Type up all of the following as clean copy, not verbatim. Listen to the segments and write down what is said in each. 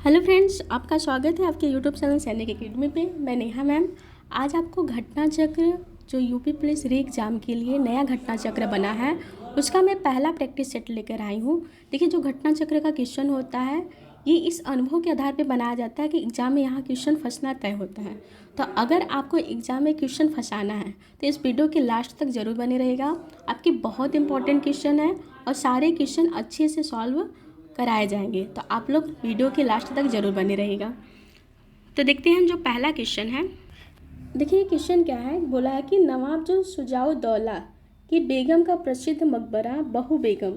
Hello friends, आपका स्वागत है आपके यूट्यूब चैनल सैनिक एकेडमी पे। मैं नेहा मैम आज आपको घटना चक्र जो यूपी पुलिस री एग्ज़ाम के लिए नया घटना चक्र बना है उसका मैं पहला प्रैक्टिस सेट लेकर आई हूँ। देखिए, जो घटना चक्र का क्वेश्चन होता है ये इस अनुभव के आधार पे बनाया जाता है कि एग्ज़ाम में यहाँ क्वेश्चन फंसना तय होता है। तो अगर आपको एग्ज़ाम में क्वेश्चन फंसाना है तो इस वीडियो के लास्ट तक ज़रूर बने रहेगा। आपके बहुत इंपॉर्टेंट क्वेश्चन है और सारे क्वेश्चन अच्छे से सॉल्व कराए जाएंगे, तो आप लोग वीडियो के लास्ट तक ज़रूर बने रहेगा। तो देखते हैं जो पहला क्वेश्चन है। देखिए क्वेश्चन क्या है, बोला है कि नवाब जो शुजाउद्दौला की बेगम का प्रसिद्ध मकबरा बहू बेगम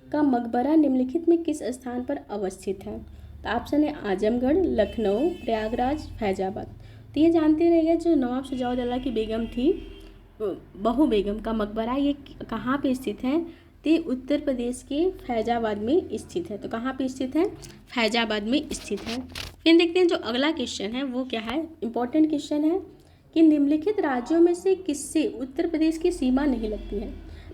का मकबरा निम्नलिखित में किस स्थान पर अवस्थित है। तो ऑप्शन है आजमगढ़, लखनऊ, प्रयागराज, फैजाबाद। तो ये जानते रहिए जो नवाब शुजाउद्दौला की बेगम थी बहू बेगम का मकबरा ये कहाँ पे स्थित है। तो उत्तर प्रदेश के फैजाबाद में स्थित है। तो कहाँ पे स्थित है, फैजाबाद में स्थित है। फिर देखते हैं जो अगला क्वेश्चन है वो क्या है, इंपॉर्टेंट क्वेश्चन है कि निम्नलिखित राज्यों में से किससे उत्तर प्रदेश की सीमा नहीं लगती है।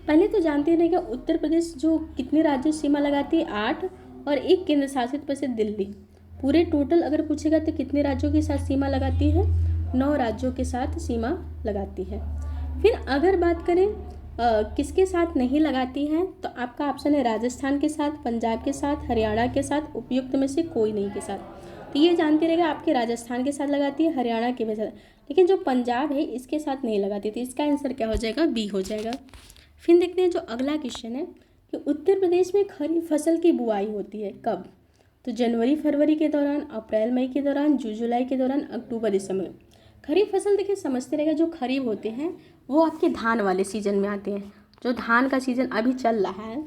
पहले तो जानते हैं कि उत्तर प्रदेश जो कितने राज्यों से सीमा लगाती है, 8 और एक केंद्र शासित प्रदेश दिल्ली। पूरे टोटल अगर पूछेगा तो कितने राज्यों के साथ सीमा लगाती है, 9 राज्यों के साथ सीमा लगाती है। फिर अगर बात करें किसके साथ नहीं लगाती हैं, तो आपका ऑप्शन है राजस्थान के साथ, पंजाब के साथ, हरियाणा के साथ, उपयुक्त में से कोई नहीं के साथ। तो ये जानते रहेगा आपके राजस्थान के साथ लगाती है, हरियाणा के साथ, लेकिन जो पंजाब है इसके साथ नहीं लगाती। तो इसका आंसर क्या हो जाएगा, बी हो जाएगा। फिर देखते हैं जो अगला क्वेश्चन है कि उत्तर प्रदेश में खरीफ फसल की बुआई होती है कब। तो जनवरी फरवरी के दौरान, अप्रैल मई के दौरान, जून जुलाई के दौरान, अक्टूबर दिसंबर। खरीफ फसल देखिए समझते रहेगा, जो खरीफ होते हैं वो आपके धान वाले सीजन में आते हैं। जो धान का सीज़न अभी चल रहा है,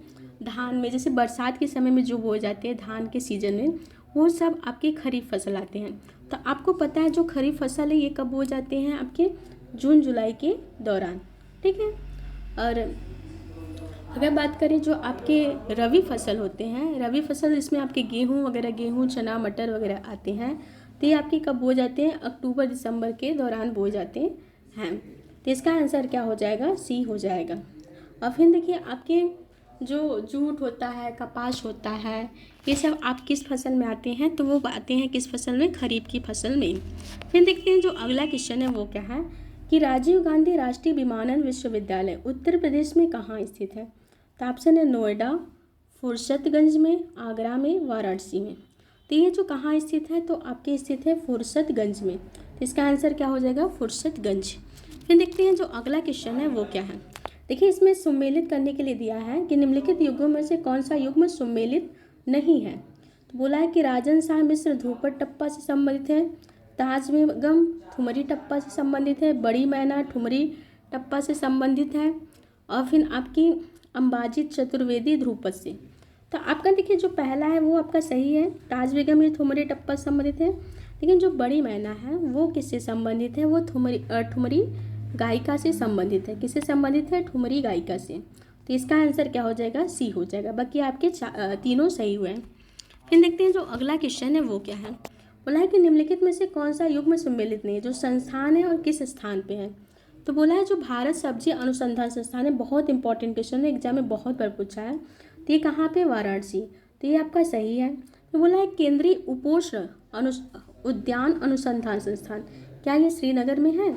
धान में जैसे बरसात के समय में जो बोए जाते हैं धान के सीज़न में, वो सब आपके खरीफ फसल आते हैं। तो आपको पता है जो खरीफ फसल है ये कब बोए जाते हैं, आपके जून जुलाई के दौरान, ठीक है। और अगर बात करें जो आपके रबी फसल होते हैं, रबी फसल इसमें आपके गेहूँ वगैरह, गेहूँ, चना, मटर वगैरह आते हैं। तो ये आपके कब बोए जाते हैं, अक्टूबर दिसंबर के दौरान बोए जाते हैं। तो इसका आंसर क्या हो जाएगा, सी हो जाएगा। और फिर देखिए आपके जो जूट होता है, कपास होता है, ये सब आप किस फसल में आते हैं, तो वो आते हैं किस फसल में, खरीफ की फसल में। फिर देखते हैं जो अगला क्वेश्चन है वो क्या है कि राजीव गांधी राष्ट्रीय विमानन विश्वविद्यालय उत्तर प्रदेश में कहाँ स्थित है। तो ऑप्शन है नोएडा, फुर्सतगंज में, आगरा में, वाराणसी में। तो ये जो कहाँ स्थित है, तो आपके स्थित है फुर्सतगंज में। तो इसका आंसर क्या हो जाएगा, फुर्सतगंज। फिर देखते हैं जो अगला क्वेश्चन है वो क्या है। देखिए इसमें सम्मिलित करने के लिए दिया है कि निम्नलिखित युगों में से कौन सा युग्म सम्मिलित नहीं है। तो बोला है कि राजन शाह मिश्र ध्रुपद टप्पा से संबंधित है, ताज बेगम ठुमरी टप्पा से संबंधित है, बड़ी मैना ठुमरी टप्पा से संबंधित है, और फिर आपकी अंबाजित चतुर्वेदी ध्रुपद से। तो आपका देखिए जो पहला है वो आपका सही है, ताज बेगम ये ठुमरी टप्पा से संबंधित है। लेकिन जो बड़ी मैना है वो किससे संबंधित है, वो ठुमरी गायिका से संबंधित है। किससे संबंधित है, ठुमरी गायिका से। तो इसका आंसर क्या हो जाएगा, सी हो जाएगा। बाकी आपके तीनों सही हुए हैं। फिर देखते हैं जो अगला क्वेश्चन है वो क्या है। बोला है कि निम्नलिखित में से कौन सा युग्म सम्मिलित नहीं है, जो संस्थान है और किस स्थान पे है। तो बोला है जो भारत सब्जी अनुसंधान संस्थान है, बहुत इंपॉर्टेंट क्वेश्चन है, एग्जाम में बहुत बार पूछा है। तो ये कहाँ पे, वाराणसी। तो ये आपका सही है। तो बोला है केंद्रीय उपोष्ण उद्यान अनुसंधान संस्थान, क्या ये श्रीनगर में है,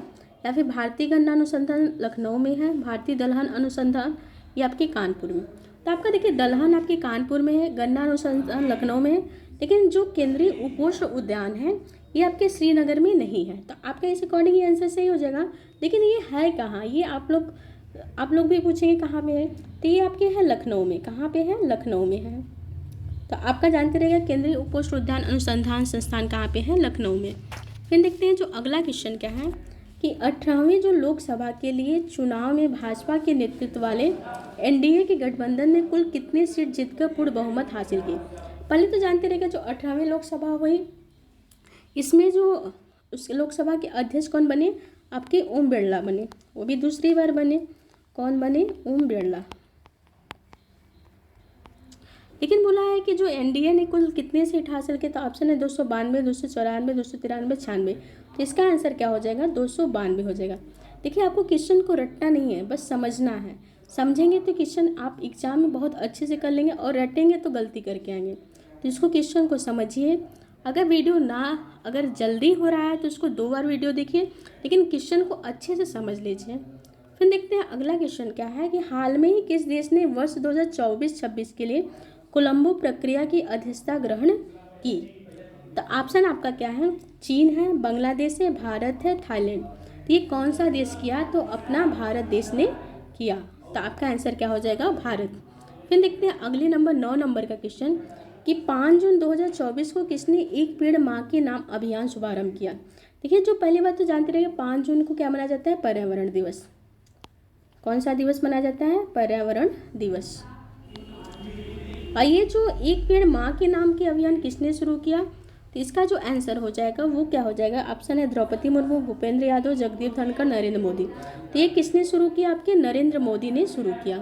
या फिर भारतीय गन्ना अनुसंधान लखनऊ में है, भारतीय दलहन अनुसंधान ये आपके कानपुर में। तो आपका देखिए दलहन आपके कानपुर में है, गन्ना अनुसंधान लखनऊ में है, लेकिन जो केंद्रीय उपोष्ण उद्यान है ये आपके श्रीनगर में नहीं है। तो आपका इस अकॉर्डिंग ये आंसर सही हो जाएगा। लेकिन ये है कहाँ, ये आप लोग भी पूछेंगे कहाँ पे है। तो ये आपके है लखनऊ में। कहाँ पे है, लखनऊ में है। तो आपका जानते रहेगा केंद्रीय उपोष्ण उद्यान अनुसंधान संस्थान कहाँ पे है, लखनऊ में। फिर देखते हैं जो अगला क्वेश्चन क्या है कि 18वीं जो लोकसभा के लिए चुनाव में भाजपा के नेतृत्व वाले एनडीए के गठबंधन ने कुल कितने सीट जीतकर पूर्ण बहुमत हासिल की। पहले तो जानते रहेगा जो 18वीं लोकसभा हुई, इसमें जो उस लोकसभा के अध्यक्ष कौन बने, आपके ओम बिरला बने, वो भी दूसरी बार बने। कौन बने, ओम बिरला। लेकिन बोला है कि जो एनडीए ने कुल कितने सीट हासिल किए, तो ऑप्शन है 292, 294, 293, 96। तो इसका आंसर क्या हो जाएगा, 292 हो जाएगा। देखिए आपको क्वेश्चन को रटना नहीं है, बस समझना है। समझेंगे तो क्वेश्चन आप एग्जाम में बहुत अच्छे से कर लेंगे, और रटेंगे तो गलती करके आएंगे। तो इसको क्वेश्चन को समझिए अगर वीडियो अगर जल्दी हो रहा है तो उसको 2 बार वीडियो देखिए, लेकिन क्वेश्चन को अच्छे से समझ लीजिए। फिर देखते हैं अगला क्वेश्चन क्या है कि हाल में ही किस देश ने वर्ष 2024-26 के लिए कोलंबो प्रक्रिया की अध्यक्षता ग्रहण की? तो ऑप्शन आपका क्या है? चीन है, बांग्लादेश है, भारत है, थाईलैंड। तो ये कौन सा देश किया? तो अपना भारत देश ने किया। तो आपका आंसर क्या हो जाएगा? भारत। फिर देखते हैं अगले नंबर 9 नंबर का क्वेश्चन कि 5 जून 2024 को किसने एक पेड़ माँ के नाम अभियान शुभारंभ किया? देखिए, जो पहली बात तो जानते रहिए, 5 जून को क्या मनाया जाता है? पर्यावरण दिवस। कौन सा दिवस मनाया जाता है? पर्यावरण दिवस। और ये जो एक पेड़ माँ के नाम के अभियान किसने शुरू किया? तो इसका जो आंसर हो जाएगा वो क्या हो जाएगा? ऑप्शन है द्रौपदी मुर्मू, भूपेंद्र यादव, जगदीप धनखड़, नरेंद्र मोदी। तो ये किसने शुरू किया? आपके नरेंद्र मोदी ने शुरू किया।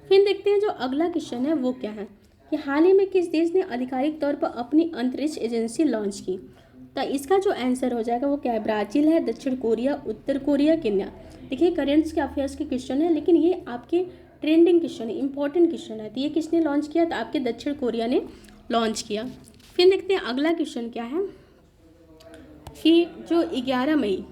फिर देखते हैं जो अगला क्वेश्चन है वो क्या है कि हाल ही में किस देश ने आधिकारिक तौर पर अपनी अंतरिक्ष एजेंसी लॉन्च की? तो इसका जो आंसर हो जाएगा वो क्या है? ब्राज़ील है, दक्षिण कोरिया, उत्तर कोरिया, केन्या। देखिए, करेंट्स के अफेयर्स के क्वेश्चन है, लेकिन ये आपके ट्रेंडिंग क्वेश्चन है, इंपॉर्टेंट क्वेश्चन है। तो ये किसने लॉन्च किया? तो आपके दक्षिण कोरिया ने लॉन्च किया। फिर देखते हैं अगला क्वेश्चन क्या है कि जो 11 मई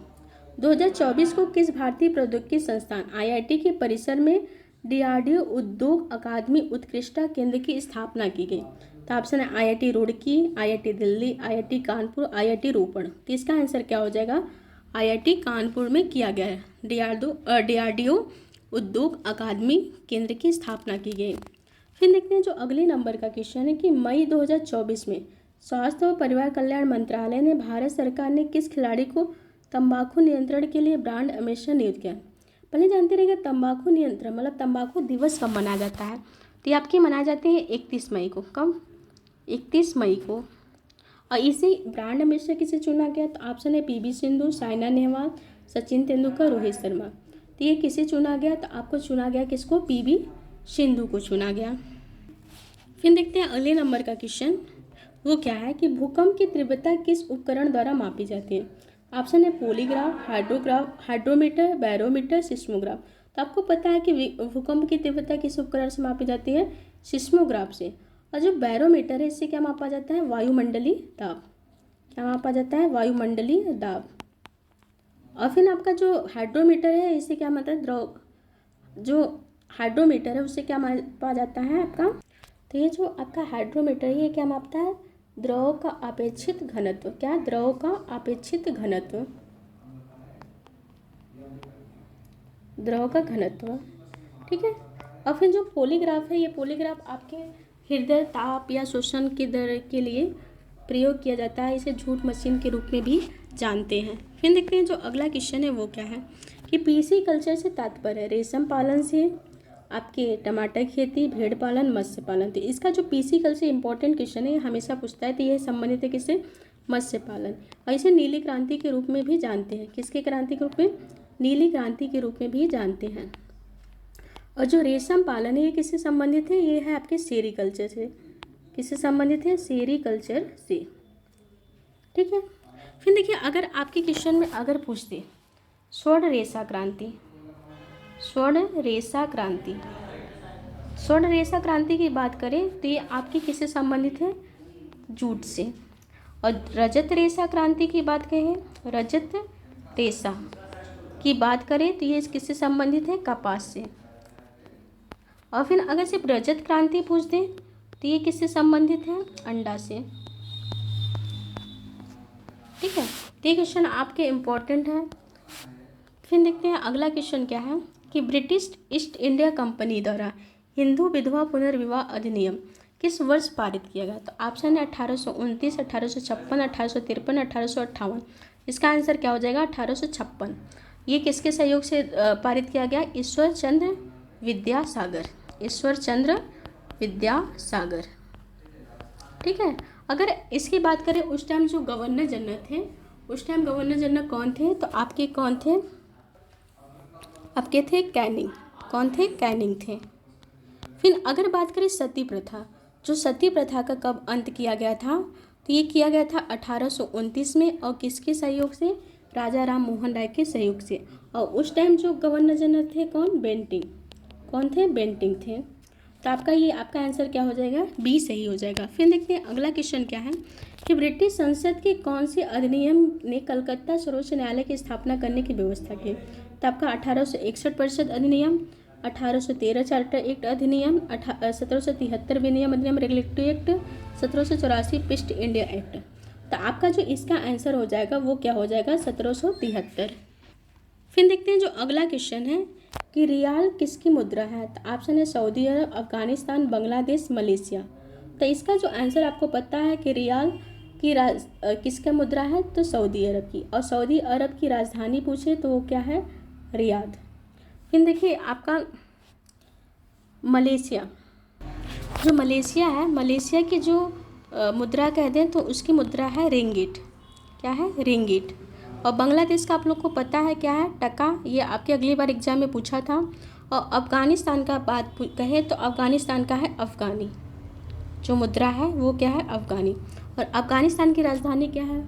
2024 को किस भारतीय प्रौद्योगिकी संस्थान IIT के परिसर में DRDO उद्योग अकादमी उत्कृष्टता केंद्र की स्थापना की गई? तो ऑप्शन है IIT Roorkee, IIT Delhi, IIT Kanpur, IIT रोपड़। तो इसका आंसर क्या हो जाएगा? IIT कानपुर में किया गया है। DRDO उद्योग अकादमी केंद्र की स्थापना की गई। फिर देखते हैं जो अगले नंबर का क्वेश्चन है कि मई 2024 में स्वास्थ्य और परिवार कल्याण मंत्रालय ने भारत सरकार ने किस खिलाड़ी को तंबाकू नियंत्रण के लिए ब्रांड एम्बेसडर नियुक्त किया? पहले जानते रहिएगा तंबाकू नियंत्रण मतलब तंबाकू दिवस कब मनाया जाता है? तो ये आपके मनाए जाते हैं 31 मई को। कब? 31 मई को। और इसे ब्रांड एम्बेसडर किसे चुना गया? तो ऑप्शन है PV सिंधु, साइना नेहवाल, सचिन तेंदुलकर, रोहित शर्मा। तो ये किसे चुना गया? तो आपको चुना गया किसको? PV सिंधु को चुना गया। फिर देखते हैं अगले नंबर का क्वेश्चन वो क्या है कि भूकंप की तीव्रता किस उपकरण द्वारा मापी जाती है? ऑप्शन है पॉलीग्राफ, हाइड्रोमीटर, बैरोमीटर, सिस्मोग्राफ। तो आपको पता है कि भूकंप की तीव्रता किस उपकरण से मापी जाती है? सिस्मोग्राफ से। और जो बैरोमीटर है इससे क्या मापा जाता है? वायुमंडलीय दाब। क्या मापा जाता है? वायुमंडलीय दाब। और फिर आपका जो हाइड्रोमीटर है इससे क्या मतलब जो हाइड्रोमीटर है उससे क्या मापा जाता है आपका? तो ये जो आपका हाइड्रोमीटर है ये क्या मापता है? द्रव का अपेक्षित घनत्व। क्या? द्रव का अपेक्षित घनत्व, द्रव का घनत्व। ठीक है। और फिर जो पॉलीग्राफ है ये पॉलीग्राफ आपके हृदय ताप या श्वसन की दर के लिए प्रयोग किया जाता है। इसे झूठ मशीन के रूप में भी जानते हैं। फिर देखते हैं जो अगला क्वेश्चन है वो क्या है कि PC कल्चर से तात्पर्य है रेशम पालन से आपके टमाटर खेती, भेड़ पालन, मत्स्य पालन। तो इसका जो PC कल्चर इंपॉर्टेंट क्वेश्चन है हमेशा पूछता है। तो यह संबंधित है किससे? मत्स्य पालन। और इसे नीली क्रांति के रूप में भी जानते हैं। किसके क्रांति के रूप में? नीली क्रांति के रूप में भी जानते हैं। और जो रेशम पालन है ये किससे संबंधित है? ये है आपके सेरीकल्चर से। किससे संबंधित है? सेरीकल्चर से। ठीक है। फिर देखिए अगर आपके क्वेश्चन में अगर पूछते स्वर्ण रेशा क्रांति, स्वर्ण रेशा क्रांति, स्वर्ण रेशा क्रांति की बात करें तो ये आपकी किससे संबंधित है? जूट से। और रजत रेशा क्रांति की बात करें, रजत रेशा की बात करें तो ये किससे संबंधित है? कपास से। और फिर अगर सिर्फ रजत क्रांति पूछ दें तो ये किससे संबंधित है? अंडा से। ठीक है। तो ये क्वेश्चन आपके इम्पोर्टेंट है। फिर देखते हैं अगला क्वेश्चन क्या है कि ब्रिटिश ईस्ट इंडिया कंपनी द्वारा हिंदू विधवा पुनर्विवाह अधिनियम किस वर्ष पारित किया गया? तो ऑप्शन है 1829, 1856, 1853, 1858। इसका आंसर क्या हो जाएगा? 1856। ये किसके सहयोग से पारित किया गया? ईश्वर चंद्र विद्यासागर। ईश्वर चंद्र विद्यासागर। ठीक है। अगर इसकी बात करें उस टाइम जो गवर्नर जनरल थे, उस टाइम गवर्नर जनरल कौन थे? तो आपके कौन थे? आपके थे कैनिंग। कौन थे? कैनिंग थे। फिर अगर बात करें सती प्रथा, जो सती प्रथा का कब अंत किया गया था? तो ये किया गया था 1829 में। और किसके सहयोग से? राजा राम मोहन राय के सहयोग से। और उस टाइम जो गवर्नर जनरल थे कौन? बेंटिंग। कौन थे? बेंटिंग थे। तो आपका आंसर क्या हो जाएगा, बी सही हो जाएगा। फिर देखते हैं अगला क्वेश्चन क्या है कि ब्रिटिश संसद के कौन से अधिनियम ने कलकत्ता सर्वोच्च न्यायालय की स्थापना करने की व्यवस्था की। तो आपका 1861 परिषद अधिनियम, 1813 चार्टर एक्ट अधिनियम, 1773 विनियम अधिनियम regulatory act, 1784 east India act. तो आपका जो इसका आंसर हो जाएगा वो क्या हो जाएगा, 1773। फिर देखते हैं जो अगला क्वेश्चन है कि रियाल किसकी मुद्रा है। तो ऑप्शन है सऊदी अरब, अफगानिस्तान, बांग्लादेश, मलेशिया। तो इसका जो आंसर आपको पता है कि रियाल की किसका मुद्रा है, तो सऊदी अरब की। और सऊदी अरब की राजधानी पूछे तो वो क्या है, रियाद। फिर देखिए आपका मलेशिया, जो मलेशिया है, मलेशिया की जो मुद्रा कह दें तो उसकी मुद्रा है रिंगिट। क्या है, रिंगिट। और बांग्लादेश का आप लोग को पता है क्या है, टका। ये आपके अगली बार एग्जाम में पूछा था। और अफ़गानिस्तान का बात कहें तो अफ़गानिस्तान का है अफ़गानी, जो मुद्रा है वो क्या है, अफ़गानी। और अफ़गानिस्तान की राजधानी क्या है,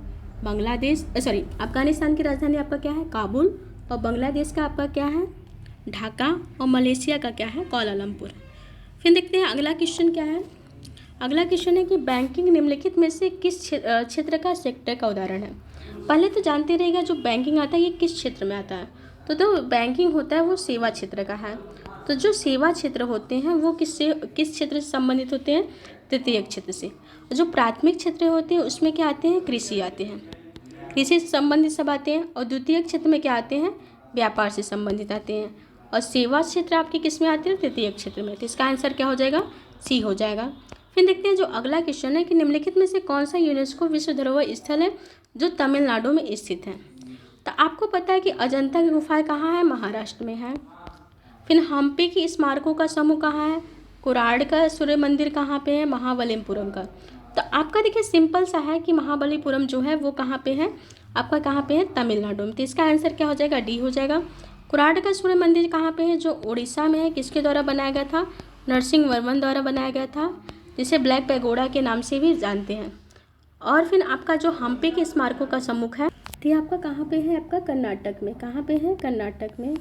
बांग्लादेश, सॉरी, अफ़गानिस्तान की राजधानी आपका क्या है, काबुल। और बांग्लादेश का आपका क्या है, ढाका। और मलेशिया का क्या है, कुआलालंपुर। फिर देखते हैं अगला क्वेश्चन क्या है। अगला क्वेश्चन है कि बैंकिंग निम्नलिखित में से किस क्षेत्र का सेक्टर का उदाहरण है। पहले तो जानते रहेगा जो बैंकिंग आता है ये किस क्षेत्र में आता है। तो बैंकिंग होता है वो सेवा क्षेत्र का है। तो जो सेवा क्षेत्र होते हैं वो किस क्षेत्र से संबंधित होते हैं, तृतीयक क्षेत्र से। जो प्राथमिक क्षेत्र होते हैं उसमें क्या आते हैं, कृषि आते हैं, कृषि से संबंधित सब आते हैं। और द्वितीयक क्षेत्र में क्या आते हैं, व्यापार से संबंधित आते हैं। और सेवा क्षेत्र आपके किस में आते हैं, तृतीयक क्षेत्र में। तो इसका आंसर क्या हो जाएगा, सी हो जाएगा। फिर देखते हैं जो अगला क्वेश्चन है कि निम्नलिखित में से कौन सा यूनेस्को विश्व धरोहर स्थल है जो तमिलनाडु में स्थित है। तो आपको पता है कि अजंता की गुफाएं कहाँ है, महाराष्ट्र में है। फिर हम्पी की स्मारकों का समूह कहाँ है, कोराड का सूर्य मंदिर कहाँ पे है, महाबलीपुरम का। तो आपका देखिए सिंपल सा है कि महाबलीपुरम जो है वो कहाँ पे है, आपका कहाँ पे है, तमिलनाडु में। तो इसका आंसर क्या हो जाएगा, डी हो जाएगा। कोराड का सूर्य मंदिर कहाँ पे है, जो उड़ीसा में है, किसके द्वारा बनाया गया था, नरसिंह वर्मन द्वारा बनाया गया था, जिसे ब्लैक पैगोडा के नाम से भी जानते हैं। और फिर आपका जो हम्पी के स्मारकों का सम्मुख है, तो ये आपका कहाँ पे है, आपका कर्नाटक में। कहाँ पे है, कर्नाटक में।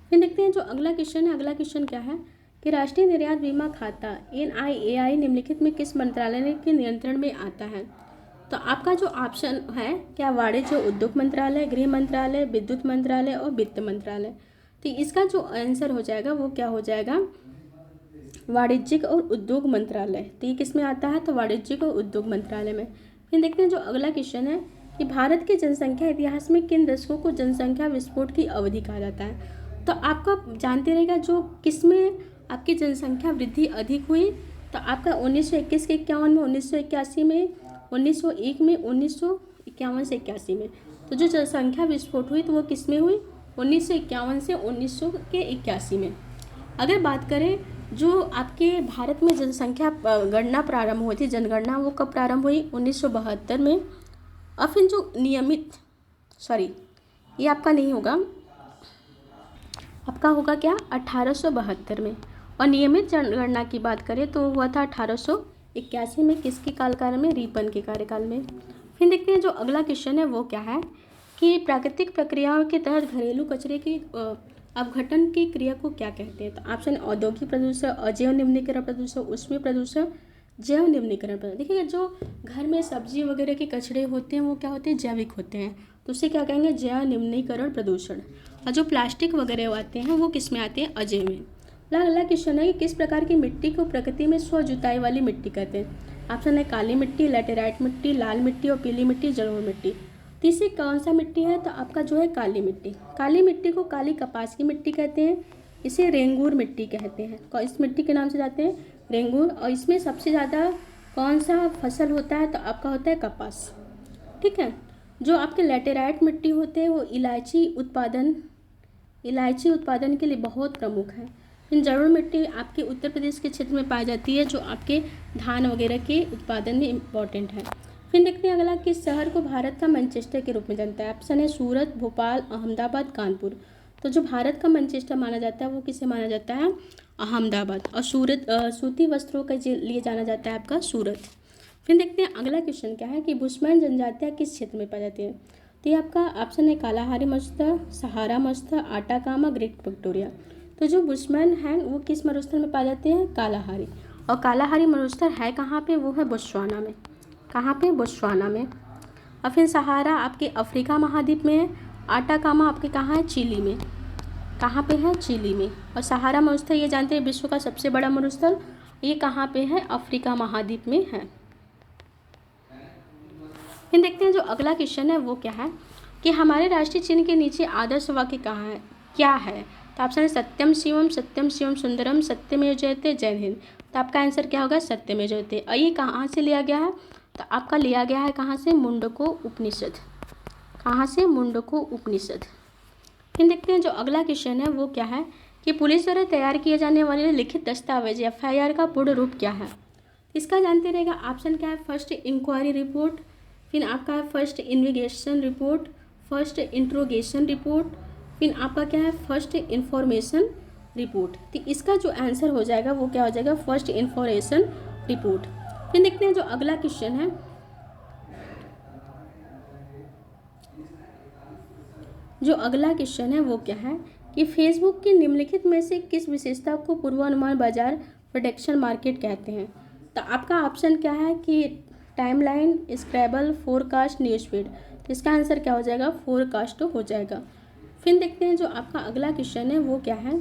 फिर देखते हैं जो अगला क्वेश्चन है। अगला क्वेश्चन क्या है कि राष्ट्रीय निर्यात बीमा खाता NIAI निम्नलिखित में किस मंत्रालय के नियंत्रण में आता है। तो आपका जो ऑप्शन है क्या, वाणिज्य उद्योग मंत्रालय, गृह मंत्रालय, विद्युत मंत्रालय और वित्त मंत्रालय। तो इसका जो आंसर हो जाएगा वो क्या हो जाएगा, वाणिज्यिक और उद्योग मंत्रालय। तो ये किस में आता है, तो वाणिज्यिक और उद्योग मंत्रालय में। फिर देखते हैं जो अगला क्वेश्चन है कि भारत के जनसंख्या इतिहास में किन दशकों को जनसंख्या विस्फोट की अवधि कहा जाता है। तो आपका जानते रहेगा जो किस में आपकी जनसंख्या वृद्धि अधिक हुई। तो आपका 1921 के 51 में, 1981 में, 1901 में, 1951 से 81 में। तो जो जनसंख्या विस्फोट हुई तो वो किस में हुई, 1951 से 1981 में। अगर बात करें जो आपके भारत में जनसंख्या गणना प्रारंभ हुई थी, जनगणना, वो कब प्रारंभ हुई, 1972 में। और फिर जो नियमित, सॉरी ये आपका नहीं होगा, आपका होगा क्या, 1872 में। और नियमित जनगणना की बात करें तो हुआ था 1881 में, किसके कालकाल में, रिपन के कार्यकाल में। फिर देखते हैं जो अगला क्वेश्चन है वो क्या है कि प्राकृतिक प्रक्रियाओं के तहत घरेलू कचरे की अपघटन की क्रिया को क्या कहते हैं। तो ऑप्शन औद्योगिक प्रदूषण, अजैव निम्नीकरण प्रदूषण, ऊष्मीय प्रदूषण, जैव निम्नीकरण प्रदूषण। देखिए जो घर में सब्जी वगैरह के कचरे होते हैं वो क्या होते हैं, जैविक होते हैं, तो उसे क्या कहेंगे, जैव निम्नीकरण प्रदूषण। और जो प्लास्टिक वगैरह आते हैं वो किस में आते हैं, अजैव में। अगला क्वेश्चन है कि किस प्रकार की मिट्टी को प्रकृति में स्व जुताई वाली मिट्टी कहते हैं। ऑप्शन है काली मिट्टी, लैटेराइट मिट्टी, लाल मिट्टी और पीली मिट्टी, जलोढ़ मिट्टी। तीसरी कौन सा मिट्टी है, तो आपका जो है काली मिट्टी। काली मिट्टी को काली कपास की मिट्टी कहते हैं, इसे रेंगूर मिट्टी कहते हैं। इस मिट्टी के नाम से जाते हैं रेंगूर। और इसमें सबसे ज़्यादा कौन सा फसल होता है, तो आपका होता है कपास। ठीक है। जो आपके लैटेराइट मिट्टी होते हैं वो इलायची उत्पादन के लिए बहुत प्रमुख है। इन जलोढ़ मिट्टी आपके उत्तर प्रदेश के क्षेत्र में पाई जाती है, जो आपके धान वगैरह के उत्पादन में इम्पॉर्टेंट है। फिर देखते हैं अगला, किस शहर को भारत का मैनचेस्टर के रूप में जानता है। ऑप्शन है सूरत, भोपाल, अहमदाबाद, कानपुर। तो जो भारत का मैनचेस्टर माना जाता है वो किसे माना जाता है, अहमदाबाद। और सूती वस्त्रों के लिए जाना जाता है आपका सूरत। फिर देखते हैं अगला क्वेश्चन क्या है कि बुशमैन जनजातियाँ किस क्षेत्र में पाई जाती है। तो ये आपका ऑप्शन है कालाहारी मरुस्थल, सहारा मरुस्थल, आटाकामा, ग्रेट विक्टोरिया। तो जो बुशमैन हैं वो किस मरुस्थल में पाए जाते हैं? कालाहारी। और कालाहारी मरुस्थल है कहाँ पे? वो है बोत्सवाना में। कहाँ पे? बोत्सवाना में। और फिर सहारा आपके अफ्रीका महाद्वीप में है। आटाकामा आपके कहाँ है? चिली में। कहाँ पे है? चिली में। और सहारा मरुस्थल ये जानते हैं विश्व का सबसे बड़ा मरुस्थल, ये कहाँ पे है? अफ्रीका महाद्वीप में है। फिर देखते हैं जो अगला क्वेश्चन है वो क्या है कि हमारे राष्ट्रीय चिन्ह के नीचे आदर्श वाक्य कहाँ है, क्या है? तो ऑप्शन है सत्यम शिवम सुंदरम सत्यमेव जयते जय हिंद। तो आपका आंसर क्या होगा? सत्यमेव जयते। और ये कहाँ से लिया गया है? तो आपका लिया गया है कहाँ से? मुंडको उपनिषद। कहाँ से? मुंडको उपनिषद। फिर देखते हैं जो अगला क्वेश्चन है वो क्या है कि पुलिस द्वारा तैयार किए जाने वाले लिखित दस्तावेज FIR का पूर्ण रूप क्या है? इसका जानते रहेगा। ऑप्शन क्या है? फर्स्ट इंक्वायरी रिपोर्ट, फिर आपका है first investigation report, first interrogation report, फिर आपका क्या है? First information report. तो इसका जो आंसर हो जाएगा वो क्या हो जाएगा? First information report. फिर देखते हैं जो अगला क्वेश्चन है, जो अगला क्वेश्चन है वो क्या है कि फेसबुक की निम्नलिखित में से किस विशेषता को पूर्वानुमान बाजार प्रेडिक्शन मार्केट कहते हैं? तो आपका ऑप्शन क्या है कि टाइमलाइन, स्क्रैबल, फोरकास्ट, न्यूज़फीड। तो इसका आंसर क्या हो जाएगा? फोरकास्ट हो जाएगा। फिर देखते हैं जो आपका अगला क्वेश्चन है वो क्या है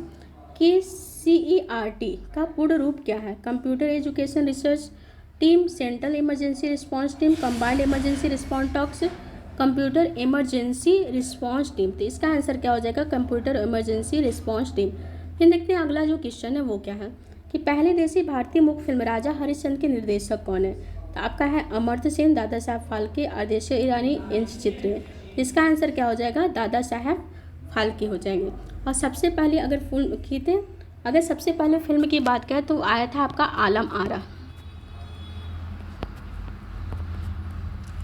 कि CERT का पूर्ण रूप क्या है? Computer education research team, central emergency response team, combined emergency response talks, computer emergency response team. तो इसका आंसर क्या हो जाएगा? Computer emergency response team. फिर देखते हैं अगला जो क्वेश्चन है वो क्या है कि पहले देसी भारतीय मुख्य फिल्म राजा हरिश्चंद्र के निर्देशक कौन है? तो आपका है अमर्त्य सेन, दादा साहब फाल्के, आदेश ईरानी, एन चित्र है। इसका आंसर क्या हो जाएगा? दादा साहब फाल्के हो जाएंगे। और सबसे पहले अगर सबसे पहले फिल्म की बात करें तो आया था आपका आलम आरा।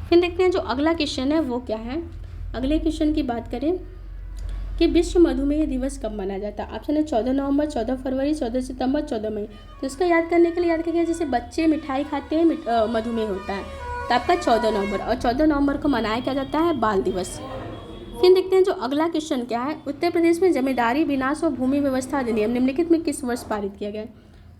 फिर देखते हैं जो अगला क्वेश्चन है वो क्या है। अगले क्वेश्चन की बात करें कि विश्व मधुमेह दिवस कब मनाया जाता है? ऑप्शन है 14 नवंबर, 14 फरवरी, 14 सितंबर, 14 मई। तो इसका याद करने के लिए याद करिए जैसे बच्चे मिठाई खाते हैं मधुमेह होता है, तो आपका 14 नवंबर। और 14 नवंबर को मनाया क्या जाता है? बाल दिवस। फिर देखते हैं जो अगला क्वेश्चन क्या है, उत्तर प्रदेश में जमींदारी विनाश और भूमि व्यवस्था अधिनियम निम्नलिखित में किस वर्ष पारित किया गया?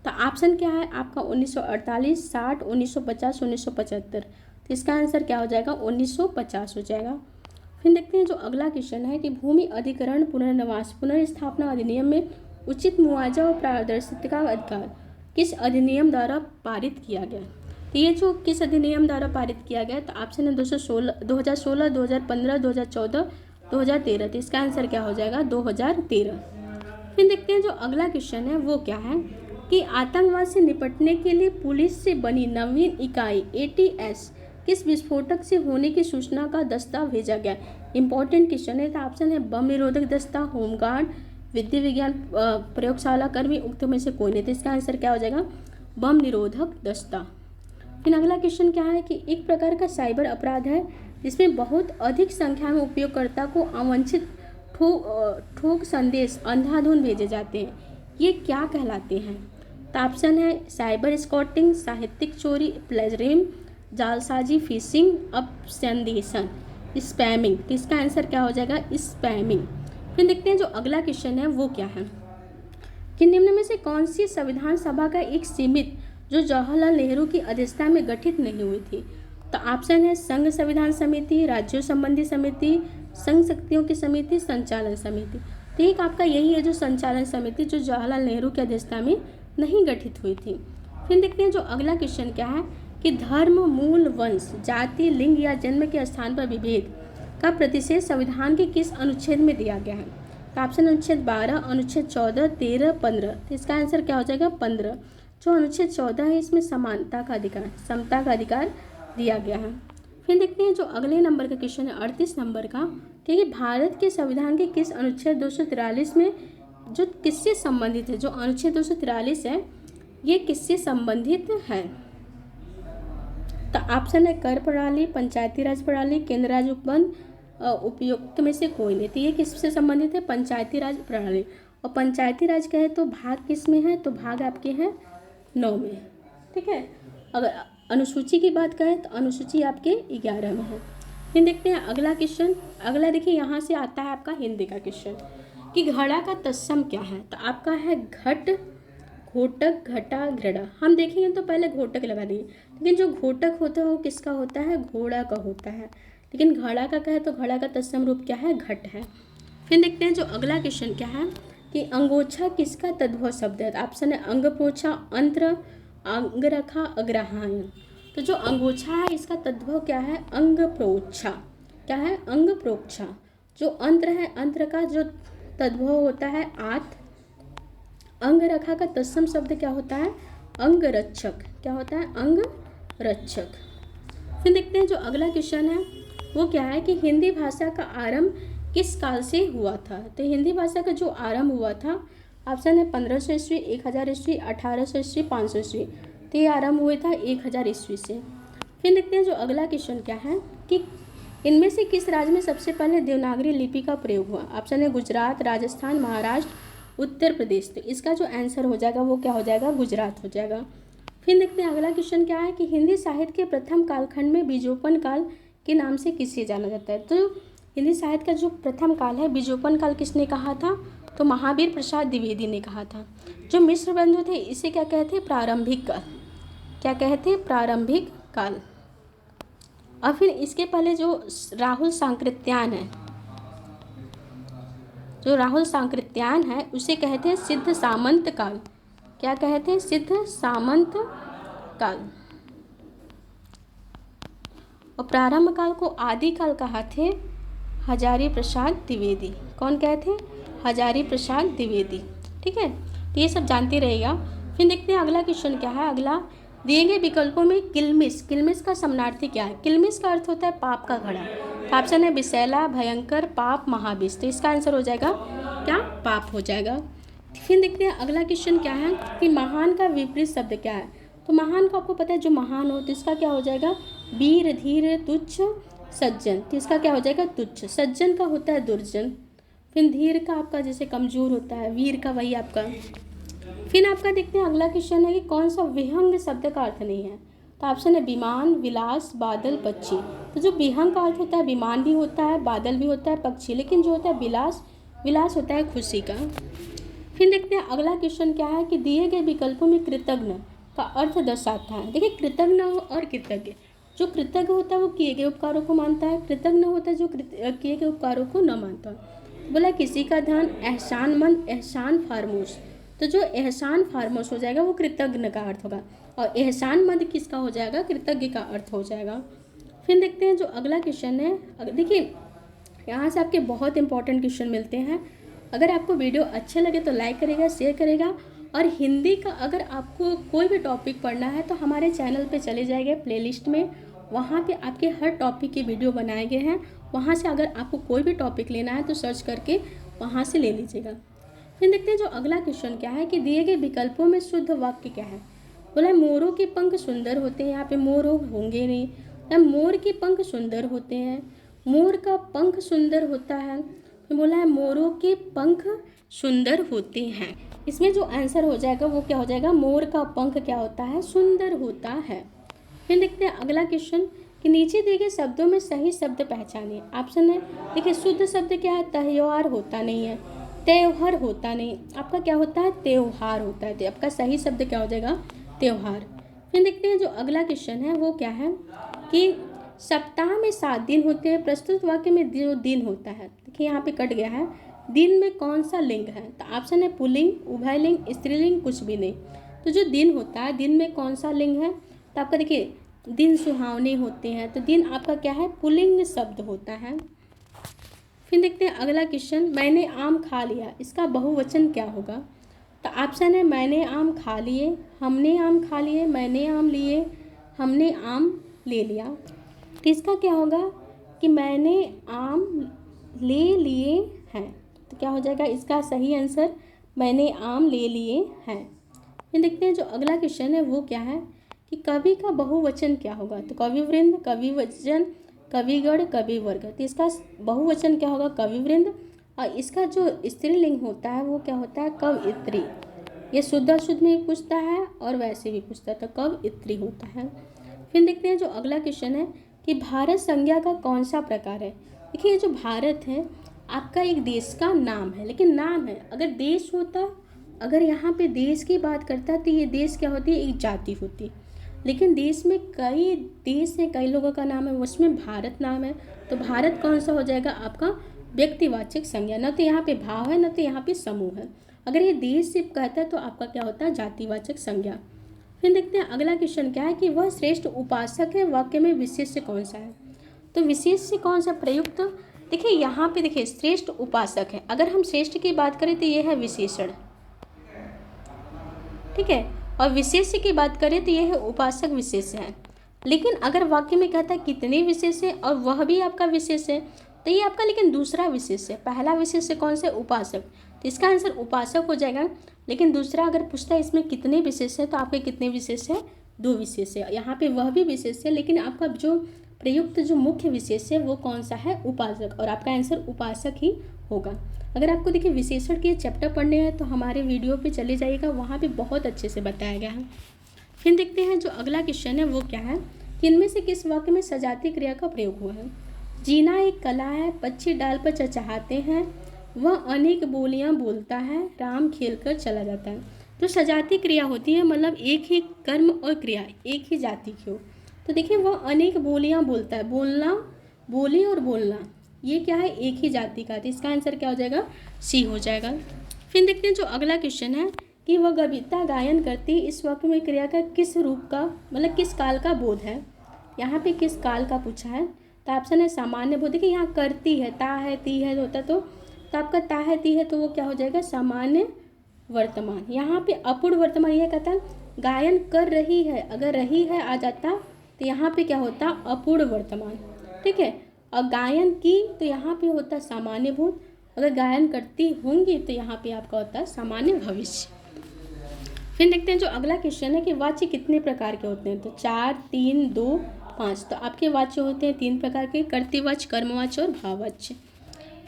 तो ऑप्शन क्या है आपका 1948, 60, 1950, 1975। तो इसका आंसर क्या हो जाएगा? 1950 हो जाएगा। फिर देखते हैं जो अगला क्वेश्चन है कि भूमि अधिग्रहण पुनर्निवास पुनर्स्थापना अधिनियम में उचित मुआवजा और पारदर्शिता का अधिकार किस अधिनियम द्वारा पारित किया गया? तो ये जो किस अधिनियम द्वारा पारित किया गया? तो ऑप्शन है 2016, 2015, 2014, 2013। तो इसका आंसर क्या हो जाएगा? 2013। फिर देखते हैं जो अगला क्वेश्चन है वो क्या है कि आतंकवाद से निपटने के लिए पुलिस से बनी नवीन इकाई ATS किस विस्फोटक से होने की सूचना का दस्ता भेजा गया? इंपॉर्टेंट क्वेश्चन है। तो ऑप्शन है बम निरोधक दस्ता, होमगार्ड, विद्युत विज्ञान प्रयोगशाला कर्मी, उक्त में से कोई नहीं। तो इसका आंसर क्या हो जाएगा? बम निरोधक दस्ता। फिर अगला क्वेश्चन क्या है कि एक प्रकार का साइबर अपराध है जिसमें बहुत अधिक संख्या में उपयोगकर्ता को अवांछित ठोक संदेश अंधाधुंध भेजे जाते हैं, ये क्या कहलाते हैं? तो ऑप्शन है साइबर स्कॉटिंग, साहित्यिक चोरी, प्लेजरिज्म, जालसाजी, फिशिंग, अपसंदेशन, स्पैमिंग। तो इसका आंसर क्या हो जाएगा? स्पैमिंग। फिर देखते हैं जो अगला क्वेश्चन है वो क्या है कि निम्न में से कौन सी संविधान सभा का एक सीमित जो जवाहरलाल नेहरू की अध्यक्षता में गठित नहीं हुई थी? तो ऑप्शन है संघ संविधान समिति, राज्यों संबंधी समिति, संघ शक्तियों की समिति, संचालन समिति। तो एक आपका यही है जो संचालन समिति जो जवाहरलाल नेहरू की अध्यक्षता में नहीं गठित हुई थी। फिर देखते हैं जो अगला क्वेश्चन क्या है कि धर्म, मूल, वंश, जाति, लिंग या जन्म के स्थान पर विभेद का प्रतिषेध संविधान के किस अनुच्छेद में दिया गया है? तो ऑप्शन अनुच्छेद 12, अनुच्छेद 14, 13, 15। तो इसका आंसर क्या हो जाएगा? 15। जो अनुच्छेद 14 है इसमें समानता का अधिकार, समता का अधिकार दिया गया है। फिर देखते हैं जो अगले नंबर का क्वेश्चन है 38 नंबर का कि भारत के संविधान के किस अनुच्छेद 243 में जो किससे संबंधित है? जो अनुच्छेद 243 है ये किससे संबंधित है? तो ऑप्शन है कर प्रणाली, पंचायती राज प्रणाली, केंद्र राज्य उपबंध, उपयुक्त में से कोई नहीं। तो ये किससे संबंधित है? पंचायती राज प्रणाली। और पंचायती राज कहे तो भाग किस में है? तो भाग आपके हैं 9 में। ठीक है। अगर अनुसूची की बात करें तो अनुसूची आपके 11 में है। फिर देखते हैं अगला क्वेश्चन। अगला देखिए यहाँ से आता है आपका हिंदी का क्वेश्चन कि घड़ा का तत्सम क्या है, तो आपका है घट, घोटक, घटा, घड़ा। हम देखेंगे तो पहले घोटक लगा देंगे, लेकिन जो घोटक होता है वो किसका होता है, घोड़ा का होता है। लेकिन घड़ा का कहे तो घड़ा का तत्सम रूप क्या है, घट है। फिर देखते हैं जो अगला क्वेश्चन क्या है कि अंगोछा किसका तद्भव शब्द है, तो ऑप्शन है अंगपोछा, अंत्र, अंगरखा, अग्रहायण। तो जो अंगोछा है इसका तद्भव क्या है, अंगप्रोच्छा। क्या है, अंगप्रोच्छा। जो अंत्र है, अंत्र का जो तद्भव होता है आत। अंगरखा का तत्सम शब्द क्या होता है, अंगरक्षक। क्या होता है, अंगरक्षक। फिर देखते हैं जो अगला क्वेश्चन है वो क्या है कि हिंदी भाषा का आरंभ किस काल से हुआ था। तो हिंदी भाषा का जो आरंभ हुआ था, ऑप्शन है 1500 ईस्वी, 1000 ईस्वी, 1800 ईस्वी, 500 ईस्वी। तो ये आरंभ हुआ था 1000 ईस्वी से। फिर देखते हैं जो अगला क्वेश्चन क्या है कि इनमें से किस राज्य में सबसे पहले देवनागरी लिपि का प्रयोग हुआ। ऑप्शन है गुजरात, राजस्थान, महाराष्ट्र, उत्तर प्रदेश। तो इसका जो आंसर हो जाएगा वो क्या हो जाएगा, गुजरात हो जाएगा। फिर देखते हैं अगला क्वेश्चन क्या है कि हिंदी साहित्य के प्रथम कालखंड में बीजोपन काल के नाम से किसे जाना जाता है। तो हिंदी साहित्य का जो प्रथम काल है बीजोपन काल किसने कहा था, तो महावीर प्रसाद द्विवेदी ने कहा था। जो मिश्र बंधु थे इसे क्या कहते हैं, प्रारंभिक काल। क्या कहते हैं, प्रारंभिक काल। और फिर इसके पहले जो राहुल सांकृत्यायन है, जो राहुल सांकृत्यायन है उसे कहते हैं सिद्ध सामंत काल। क्या कहते हैं, सिद्ध सामंत काल। और प्रारंभ काल को आदि काल कहा थे हजारी प्रसाद द्विवेदी। कौन कहते हैं, हजारी प्रसाद द्विवेदी। ठीक है, तो ये सब जानते रहिएगा। फिर देखते हैं अगला क्वेश्चन क्या है। अगला, दिए गए विकल्पों में किल्मिस, किल्मिस का समानार्थी क्या है। किल्मिस का अर्थ होता है पाप का घड़ा। ऑप्शन है विषैला, भयंकर, पाप, महाविष। तो इसका आंसर हो जाएगा क्या, पाप हो जाएगा। फिर देखते हैं अगला क्वेश्चन क्या है कि महान का विपरीत शब्द क्या है। तो महान को आपको पता है जो महान हो तो इसका क्या हो जाएगा, वीर, धीर, तुच्छ, सज्जन। तो इसका क्या हो जाएगा, तुच्छ। सज्जन का होता है दुर्जन। फिर धीर का आपका जैसे कमजोर होता है, वीर का वही आपका। फिर आपका देखते हैं अगला क्वेश्चन है कि कौन सा विहंग शब्द का अर्थ नहीं है। तो ऑप्शन है विमान, विलास, बादल, पक्षी। तो जो विहंग का अर्थ होता है विमान भी होता है, बादल भी होता है, पक्षी, लेकिन जो होता है विलास, विलास होता है खुशी का। फिर देखते हैं अगला क्वेश्चन क्या है कि दिए गए विकल्पों में कृतज्ञ का अर्थ दर्शाता है। देखिए कृतज्ञ और कृतज्ञ, जो कृतज्ञ होता है वो किए गए उपकारों को मानता है, कृतज्ञ होता है जो किए गए उपकारों को न मानता है। बोला किसी का धन, एहसानमंद, एहसान फारमोश। तो जो एहसान फारमोश हो जाएगा वो कृतज्ञ का अर्थ होगा, और एहसानमंद किसका हो जाएगा, कृतज्ञ का अर्थ हो जाएगा। फिर देखते हैं जो अगला क्वेश्चन है। देखिए यहाँ से आपके बहुत इंपॉर्टेंट क्वेश्चन मिलते हैं। अगर आपको वीडियो अच्छे लगे तो लाइक करेगा, शेयर करेगा। और हिंदी का अगर आपको कोई भी टॉपिक पढ़ना है तो हमारे चैनल पे चले जाइए प्लेलिस्ट में, वहाँ पे आपके हर टॉपिक के वीडियो बनाए गए हैं। वहाँ से अगर आपको कोई भी टॉपिक लेना है तो सर्च करके वहाँ से ले लीजिएगा। फिर देखते हैं जो अगला क्वेश्चन क्या है कि दिए गए विकल्पों में शुद्ध वाक्य क्या है। बोला है मोरों के पंख सुंदर होते हैं, यहाँ पे मोर होंगे नहीं, मोर के पंख सुंदर होते हैं, मोर का पंख सुंदर होता है। फिर बोला है मोरों के पंख सुंदर होते हैं। इसमें जो आंसर हो जाएगा वो क्या हो जाएगा, मोर का पंख क्या होता है, सुंदर होता है। फिर देखते हैं अगला क्वेश्चन कि नीचे दिए गए शब्दों में सही शब्द पहचानिए। ऑप्शन है देखिए शुद्ध शब्द क्या है, त्योहार होता नहीं है, त्योहार होता नहीं, आपका क्या होता है, त्योहार होता है। तो आपका सही शब्द क्या हो जाएगा, त्योहार। फिर देखते हैं जो अगला क्वेश्चन है वो क्या है कि सप्ताह में 7 दिन होते हैं, प्रस्तुत वाक्य में जो दिन होता है, देखिए यहाँ पे कट गया है, दिन में कौन सा लिंग है। तो ऑप्शन है पुल्लिंग, उभयलिंग, स्त्रीलिंग, कुछ भी नहीं। तो जो दिन होता है दिन में कौन सा लिंग है, तो आपका देखिए दिन सुहावने होते हैं, तो दिन आपका क्या है, पुल्लिंग शब्द होता है। फिर देखते हैं अगला क्वेश्चन, मैंने आम खा लिया, इसका बहुवचन क्या होगा। तो ऑप्शन है मैंने आम खा लिए, हमने आम खा लिए, मैंने आम लिए, हमने आम ले लिया। तो इसका क्या होगा कि मैंने आम ले लिए हैं। तो क्या हो जाएगा इसका सही आंसर, मैंने आम ले लिए हैं। फिर देखते हैं जो अगला क्वेश्चन है वो क्या है कि कवि का बहुवचन क्या होगा। तो कविवृंद, कविवचन, कविगण, कविवर्ग। तो इसका बहुवचन क्या होगा, कविवृंद। और इसका जो स्त्रीलिंग होता है वो क्या होता है, कवयित्री। ये शुद्ध अशुद्ध में भी पूछता है और वैसे भी पूछता है, तो कवयित्री होता है। फिर देखते हैं जो अगला क्वेश्चन है कि भारत संज्ञा का कौन सा प्रकार है। देखिए जो भारत है आपका एक देश का नाम है, लेकिन नाम है। अगर देश होता, अगर यहाँ पे देश की बात करता तो ये देश क्या होती है, एक जाति होती। लेकिन देश में कई देश हैं, कई लोगों का नाम है, उसमें भारत नाम है, तो भारत कौन सा हो जाएगा आपका व्यक्तिवाचक संज्ञा। न तो यहाँ पे भाव है, न तो यहाँ पे समूह है। अगर ये देश सिर्फ कहता है तो आपका क्या होता है, जातिवाचक संज्ञा। फिर देखते हैं अगला क्वेश्चन क्या है कि वह श्रेष्ठ उपासक है, वाक्य में विशेष्य कौन सा है। तो विशेष्य कौन सा प्रयुक्त, देखिए यहाँ पे देखिए श्रेष्ठ उपासक है। अगर हम श्रेष्ठ की बात करें तो ये है विशेषण, ठीक है, और विशेष्य की बात करें तो ये है उपासक विशेष है। लेकिन अगर वाक्य में कहता है कितने विशेष है और वह भी आपका विशेष है, तो ये आपका लेकिन दूसरा विशेष है। पहला विशेष है कौन से, उपासक, तो इसका आंसर उपासक हो जाएगा। लेकिन दूसरा अगर पूछता है इसमें कितने विशेष है, तो आपके कितने विशेष है, 2 विशेष है। यहाँ पे वह भी विशेष है, लेकिन आपका जो प्रयुक्त जो मुख्य विशेष है वो कौन सा है, उपासक, और आपका आंसर उपासक ही होगा। अगर आपको देखिए विशेषण के चैप्टर पढ़ने हैं तो हमारे वीडियो पे चले जाइएगा, वहाँ पे बहुत अच्छे से बताया गया है। फिर देखते हैं जो अगला क्वेश्चन है वो क्या है कि इनमें से किस वाक्य में सजाती क्रिया का प्रयोग हुआ है। जीना एक कला है, पक्षी डाल पर चहचहाते हैं, वह अनेक बोलियां बोलता है, राम खेल कर चला जाता है। तो सजाती क्रिया होती है, मतलब एक ही कर्म और क्रिया एक ही जाति की हो। तो देखिए वह अनेक बोलियां बोलता है, बोलना, बोली और बोलना, ये क्या है, एक ही जाति का। तो इसका आंसर क्या हो जाएगा, सी हो जाएगा। फिर देखते हैं जो अगला क्वेश्चन है कि वह कविता गायन करती, इस वाक्य में क्रिया का किस रूप का, मतलब किस काल का बोध है। यहाँ पे किस काल का पूछा है, तो ऑप्शन है सामान्य बोध। देखिए यहाँ करती है, ता है ती है होता, तो आपका ता है ती है, तो वो क्या हो जाएगा, सामान्य वर्तमान। यहाँ पे अपूर्ण वर्तमान, यह कहता है गायन कर रही है, अगर रही है आ जाता तो यहाँ पे क्या होता, अपूर्ण वर्तमान, ठीक है। और गायन की तो यहाँ पे होता सामान्य भूत, अगर गायन करती होंगी तो यहाँ पे आपका होता है सामान्य भविष्य। फिर देखते हैं जो अगला क्वेश्चन है कि वाच्य कितने प्रकार के होते हैं। तो 4, 3, 2, 5। तो आपके वाच्य होते हैं 3 प्रकार के, कर्तृवाच्य, कर्मवाच्य और भाववाच्य।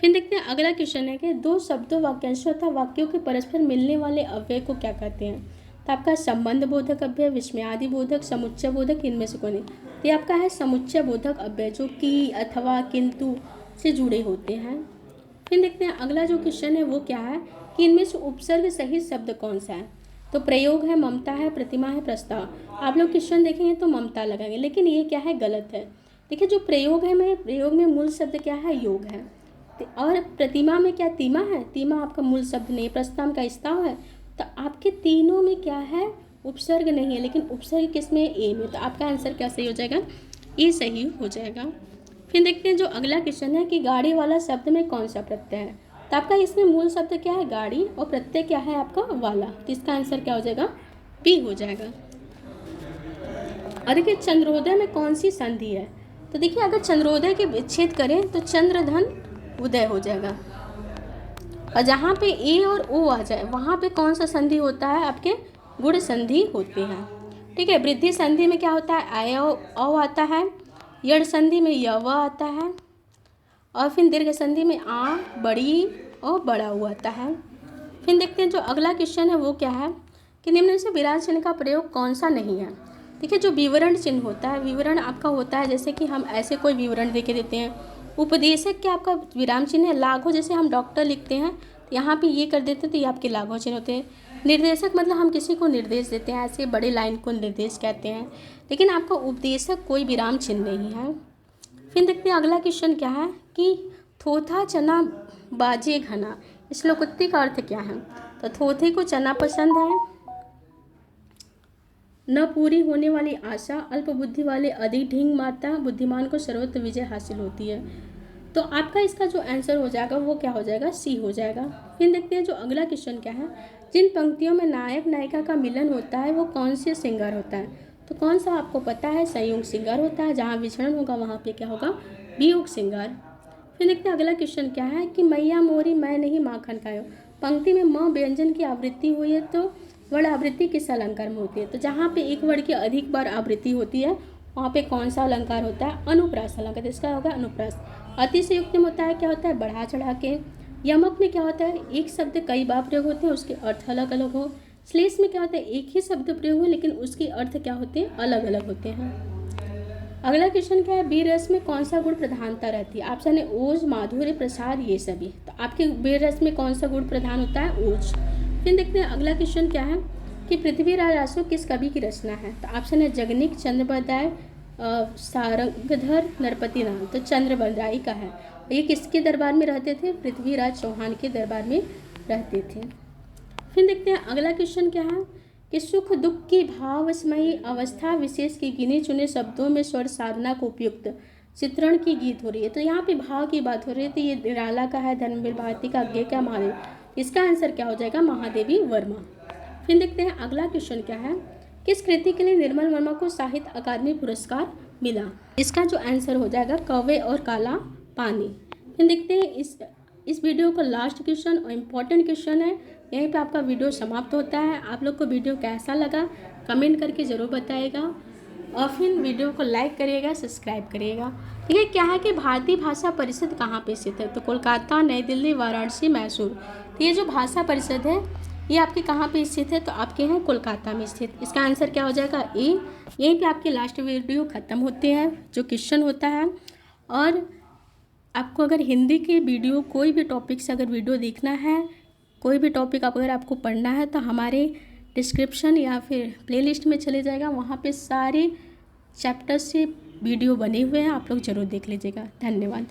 फिर देखते हैं अगला क्वेश्चन है कि 2 शब्दों वाक्यांशों तथा वाक्यों के परस्पर मिलने वाले अव्यय को क्या कहते हैं। तो आपका संबंध बोधक अव्यय, विस्मयादि बोधक, समुच्चय बोधक, इनमें से कौन है। तो ये आपका है समुच्चय बोधक अव्यय, जो कि, अथवा, किंतु से जुड़े होते हैं। फिर देखते हैं अगला जो क्वेश्चन है वो क्या है कि इनमें से उपसर्ग सहित शब्द कौन सा है। तो प्रयोग है, ममता है, प्रतिमा है, प्रस्ताव। आप लोग क्वेश्चन देखेंगे तो ममता लगाएंगे, लेकिन ये क्या है, गलत है। देखिए जो प्रयोग है, में प्रयोग में मूल शब्द क्या है, योग है, और प्रतिमा में क्या तीमा है, तीमा आपका मूल शब्द नहीं, प्रस्ताव का स्ताव है। तो आपके तीनों में क्या है, उपसर्ग नहीं है, लेकिन उपसर्ग किसमें, ए में। तो आपका आंसर क्या सही हो जाएगा, ए सही हो जाएगा। फिर देखते हैं जो अगला क्वेश्चन है कि गाड़ी वाला शब्द में कौन सा प्रत्यय है। तो आपका इसमें मूल शब्द क्या है, गाड़ी, और प्रत्यय क्या है आपका, वाला। तो इसका आंसर क्या हो जाएगा, बी हो जाएगा। और देखिए चंद्रोदय में कौन सी संधि है। तो देखिए अगर चंद्रोदय के विच्छेद करें तो चंद्रधन उदय हो जाएगा, और जहाँ पे ए और ओ आ जाए वहाँ पे कौन सा संधि होता है, आपके गुण संधि होते हैं, ठीक है। वृद्धि संधि में क्या होता है, आय औ आता है, यड़ संधि में य व आता है, और फिर दीर्घ संधि में आ, बड़ी और बड़ा हुआ आता है। फिर देखते हैं जो अगला क्वेश्चन है वो क्या है कि निम्न में से विराम चिन्ह का प्रयोग कौन सा नहीं है। देखिए जो विवरण चिन्ह होता है, विवरण आपका होता है जैसे कि हम ऐसे कोई विवरण दे के देते हैं। उपदेशक क्या आपका विराम चिन्ह है। लाघव जैसे हम डॉक्टर लिखते हैं तो यहाँ पे ये कर देते हैं तो ये आपके लाघव चिन्ह होते हैं। निर्देशक मतलब हम किसी को निर्देश देते हैं, ऐसे बड़े लाइन को निर्देश कहते हैं। लेकिन आपका उपदेशक कोई विराम चिन्ह नहीं है। फिर देखते हैं अगला क्वेश्चन क्या है कि थोथा चना बाजे घना, इस लोकोक्ति का अर्थ क्या है। तो थोथे को चना पसंद है, न पूरी होने वाली आशा, अल्प बुद्धि वाले अधिक ढींग मारता, बुद्धिमान को सर्वत्र विजय हासिल होती है। तो आपका इसका जो आंसर हो जाएगा वो क्या हो जाएगा, सी हो जाएगा। फिर देखते हैं जो अगला क्वेश्चन क्या है, जिन पंक्तियों में नायक नायिका का मिलन होता है वो कौन से श्रृंगार होता है। तो कौन सा आपको पता है, संयोग श्रृंगार होता है। जहाँ विचरण होगा वहाँ पे क्या होगा, वियोग श्रृंगार। फिर देखते हैं अगला क्वेश्चन क्या है कि मैया मोरी मैं नहीं माखन खायो, पंक्ति में म व्यंजन की आवृत्ति हुई है तो वर्ण आवृत्ति किस अलंकार में होती है। तो जहाँ पे एक वर्ण की अधिक बार आवृत्ति होती है वहाँ पे कौन सा अलंकार होता है, अनुप्रास अलंकार। इसका होगा अनुप्रास। अतिशयोक्ति में होता है क्या होता है, बढ़ा चढ़ा के। यमक में क्या होता है, एक शब्द कई बार प्रयोग होते हैं उसके अर्थ अलग अलग हो। श्लेष में क्या होता है, एक ही शब्द प्रयोग हो लेकिन उसके अर्थ क्या होते हैं, अलग अलग होते हैं। अगला क्वेश्चन क्या है, बीर रस में कौन सा गुण प्रधानता रहती है? ऑप्शन है ओज, माधुर्य, प्रसाद, ये सभी। तो आपके बीर रस में कौन सा गुण प्रधान होता है? ओज। फिर देखते हैं अगला क्वेश्चन क्या है कि पृथ्वीराज आसो किस कवि की रचना है? तो ऑप्शन है जगनिक, चंद्रबरदाय, सारंगधर, नरपति नाम। तो चंद्रबरदाई का है। ये किसके दरबार में रहते थे? पृथ्वीराज चौहान के दरबार में रहते थे। फिर देखते हैं अगला क्वेश्चन क्या है कि सुख दुख की भावस्मयी अवस्था विशेष के गिने चुने शब्दों में स्वर साधना को उपयुक्त चित्रण की गीत हो रही है। तो यहाँ पे भाव की बात हो रही थी। ये निराला का है, धर्मवीर भारती का, आज्ञा का, महादेव। इसका आंसर क्या हो जाएगा? महादेवी वर्मा। फिर देखते हैं अगला क्वेश्चन क्या है, किस कृति के लिए निर्मल वर्मा को साहित्य अकादमी पुरस्कार मिला? इसका जो आंसर हो जाएगा कौवे और काला पानी। फिर देखते हैं इस वीडियो का लास्ट क्वेश्चन और इम्पॉर्टेंट क्वेश्चन है। यहीं पे आपका वीडियो समाप्त होता है। आप लोग को वीडियो कैसा लगा कमेंट करके ज़रूर बताइएगा और फिर वीडियो को लाइक करिएगा, सब्सक्राइब करिएगा। ठीक है, क्या है कि भारतीय भाषा परिषद कहाँ पे स्थित है? तो कोलकाता, नई दिल्ली, वाराणसी, मैसूर। तो ये जो भाषा परिषद है ये आपके कहाँ पे स्थित है? तो आपके हैं कोलकाता में स्थित। इसका आंसर क्या हो जाएगा? ए। यहीं पे आपके लास्ट वीडियो ख़त्म होते हैं, जो क्वेश्चन होता है। और आपको अगर हिंदी के वीडियो कोई भी टॉपिक से अगर वीडियो देखना है, कोई भी टॉपिक अगर आपको पढ़ना है, तो हमारे डिस्क्रिप्शन या फिर प्लेलिस्ट में चले जाएगा। वहाँ पे सारे चैप्टर से वीडियो बने हुए हैं, आप लोग ज़रूर देख लीजिएगा। धन्यवाद।